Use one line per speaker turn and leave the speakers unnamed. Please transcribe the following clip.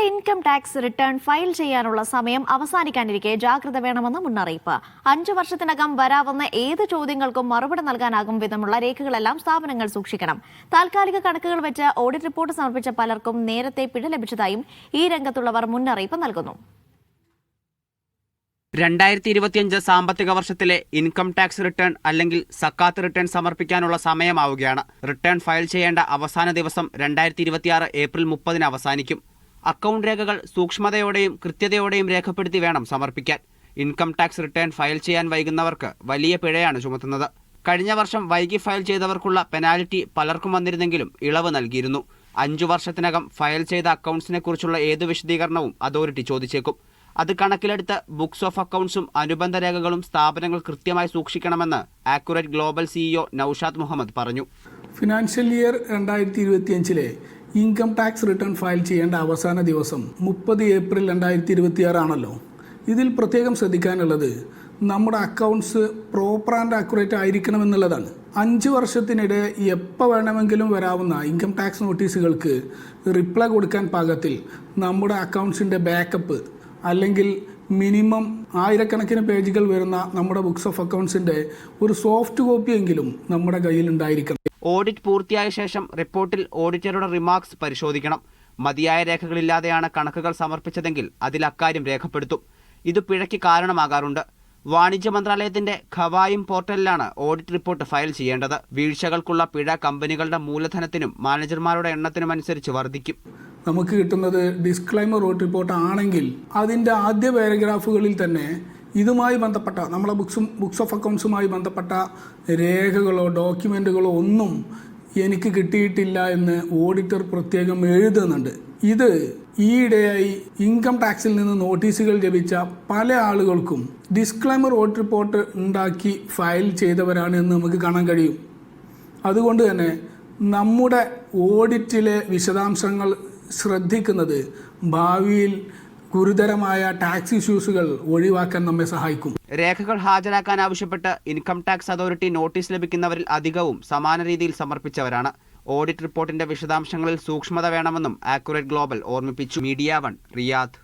Income tax return file ചെയ്യാനുള്ള സമയം അവസാനിക്കാനിരിക്കെ ജാഗ്രത വേണമെന്ന് മുന്നറിയിപ്പ്. 5 വർഷത്തിനകം വരാവുന്ന ഏത് ചോദ്യങ്ങൾക്കും മറുപടി നൽകാനാകും വിധമുള്ള രേഖകളെല്ലാം സ്ഥാപനങ്ങൾ സൂക്ഷിക്കണം. താൽക്കാലിക കണക്കുകൾ വെച്ച് ഓഡിറ്റ് റിപ്പോർട്ട് സമർപ്പിച്ച പലർക്കും നേരത്തെ പിഴ ലഭിച്ചതായും ഈ രംഗത്തുള്ളവർ മുന്നറിയിപ്പ് നൽകുന്നു.
2025 സാമ്പത്തിക വർഷത്തിലെ ഇൻകം ടാക്സ് റിട്ടേൺ അല്ലെങ്കിൽ സക്കാത്ത് റിട്ടേൺ സമർപ്പിക്കാനുള്ള സമയമാവുകയാണ്. റിട്ടേൺ ഫയൽ ചെയ്യേണ്ട അവസാന ദിവസം 2026 ഏപ്രിൽ 30 അവസാനിക്കും. അക്കൗണ്ട് രേഖകൾ സൂക്ഷ്മതയോടെയും കൃത്യതയോടെയും രേഖപ്പെടുത്തി വേണം സമർപ്പിക്കാൻ. ഇൻകം ടാക്സ് റിട്ടേൺ ഫയൽ ചെയ്യാൻ വൈകുന്നവർക്ക് വലിയ പിഴയാണ് ചുമത്തുന്നത്. കഴിഞ്ഞ വർഷം വൈകി ഫയൽ ചെയ്തവർക്കുള്ള പെനാൽറ്റി പലർക്കും വന്നിരുന്നെങ്കിലും ഇളവ് നൽകിയിരുന്നു. 5 വർഷത്തിനകം ഫയൽ ചെയ്ത അക്കൗണ്ട്സിനെക്കുറിച്ചുള്ള ഏതു വിശദീകരണവും അതോറിറ്റി ചോദിച്ചേക്കും. അത് കണക്കിലെടുത്ത് ബുക്സ് ഓഫ് അക്കൗണ്ട്സും അനുബന്ധ രേഖകളും സ്ഥാപനങ്ങൾ കൃത്യമായി സൂക്ഷിക്കണമെന്ന് accurate global CEO Naushad Muhammad പറഞ്ഞു.
Financial year 2025 income tax return file ചെയ്യേണ്ട അവസാന ദിവസം 30 ഏപ്രിൽ 2026 ആണല്ലോ. ഇതിൽ പ്രത്യേകം ശ്രദ്ധിക്കാനുള്ളത് നമ്മുടെ അക്കൗണ്ട്സ് പ്രോപ്പർ ആൻഡ് ആക്യുറേറ്റ് ആയിരിക്കണമെന്നുള്ളതാണ്. 5 വർഷത്തിനിടെ എപ്പോൾ വേണമെങ്കിലും വരാവുന്ന ഇൻകം ടാക്സ് നോട്ടീസുകൾക്ക് റിപ്ലൈ കൊടുക്കാൻ പാകത്തിൽ നമ്മുടെ അക്കൗണ്ട്സിൻ്റെ ബാക്കപ്പ് അല്ലെങ്കിൽ മിനിമം ആയിരക്കണക്കിന് പേജുകൾ വരുന്ന നമ്മുടെ ബുക്സ് ഓഫ് അക്കൗണ്ട്സിൻ്റെ ഒരു സോഫ്റ്റ് കോപ്പിയെങ്കിലും നമ്മുടെ കയ്യിൽ ഉണ്ടായിരിക്കണം.
ഓഡിറ്റ് പൂർത്തിയായ ശേഷം റിപ്പോർട്ടിൽ ഓഡിറ്ററുടെ റിമാർക്സ് പരിശോധിക്കണം. മതിയായ രേഖകളില്ലാതെയാണ് കണക്കുകൾ സമർപ്പിച്ചതെങ്കിൽ അതിൽ അക്കാര്യം രേഖപ്പെടുത്തും. ഇത് പിഴയ്ക്ക് കാരണമാകാറുണ്ട്. വാണിജ്യ മന്ത്രാലയത്തിന്റെ ഖവായും പോർട്ടലിലാണ് ഓഡിറ്റ് റിപ്പോർട്ട് ഫയൽ ചെയ്യേണ്ടത്. വീഴ്ചകൾക്കുള്ള പിഴ കമ്പനികളുടെ മൂലധനത്തിനും മാനേജർമാരുടെ എണ്ണത്തിനുമനുസരിച്ച് വർദ്ധിക്കും.
നമുക്ക് കിട്ടുന്നത് ഡിസ്ക്ലൈമർ ഓഡിറ്റ് റിപ്പോർട്ട് ആണെങ്കിൽ അതിൻ്റെ ആദ്യ പാരഗ്രാഫുകളിൽ തന്നെ ഇതുമായി ബന്ധപ്പെട്ട നമ്മളെ ബുക്സ് ഓഫ് അക്കൗണ്ട്സുമായി ബന്ധപ്പെട്ട രേഖകളോ ഡോക്യുമെൻറ്റുകളോ ഒന്നും എനിക്ക് കിട്ടിയിട്ടില്ല എന്ന് ഓഡിറ്റർ പ്രത്യേകം എഴുതുന്നുണ്ട്. ഇത് ഈയിടെയായി ഇൻകം ടാക്സിൽ നിന്ന് നോട്ടീസുകൾ ലഭിച്ച പല ആളുകൾക്കും ഡിസ്ക്ലൈമർ ഓഡിറ്റ് റിപ്പോർട്ട് ഉണ്ടാക്കി ഫയൽ ചെയ്തവരാണ് എന്ന് നമുക്ക് കാണാൻ കഴിയും. അതുകൊണ്ട് തന്നെ നമ്മുടെ ഓഡിറ്റിലെ വിശദാംശങ്ങൾ ശ്രദ്ധിക്കുന്നത് ഭാവിയിൽ ഗുരുതരമായ ടാക്സ് ഇഷ്യൂസുകൾ ഒഴിവാക്കാൻ നമ്മെ സഹായിക്കും.
രേഖകൾ ഹാജരാക്കാൻ ആവശ്യപ്പെട്ട് ഇൻകം ടാക്സ് അതോറിറ്റി നോട്ടീസ് ലഭിക്കുന്നവരിൽ അധികവും സമാന രീതിയിൽ സമർപ്പിച്ചവരാണ്. ഓഡിറ്റ് റിപ്പോർട്ടിന്റെ വിശദാംശങ്ങളിൽ സൂക്ഷ്മത വേണമെന്നും ആക്യുറേറ്റ് ഗ്ലോബൽ ഓർമ്മിപ്പിച്ചു. Media 1 Riyadh.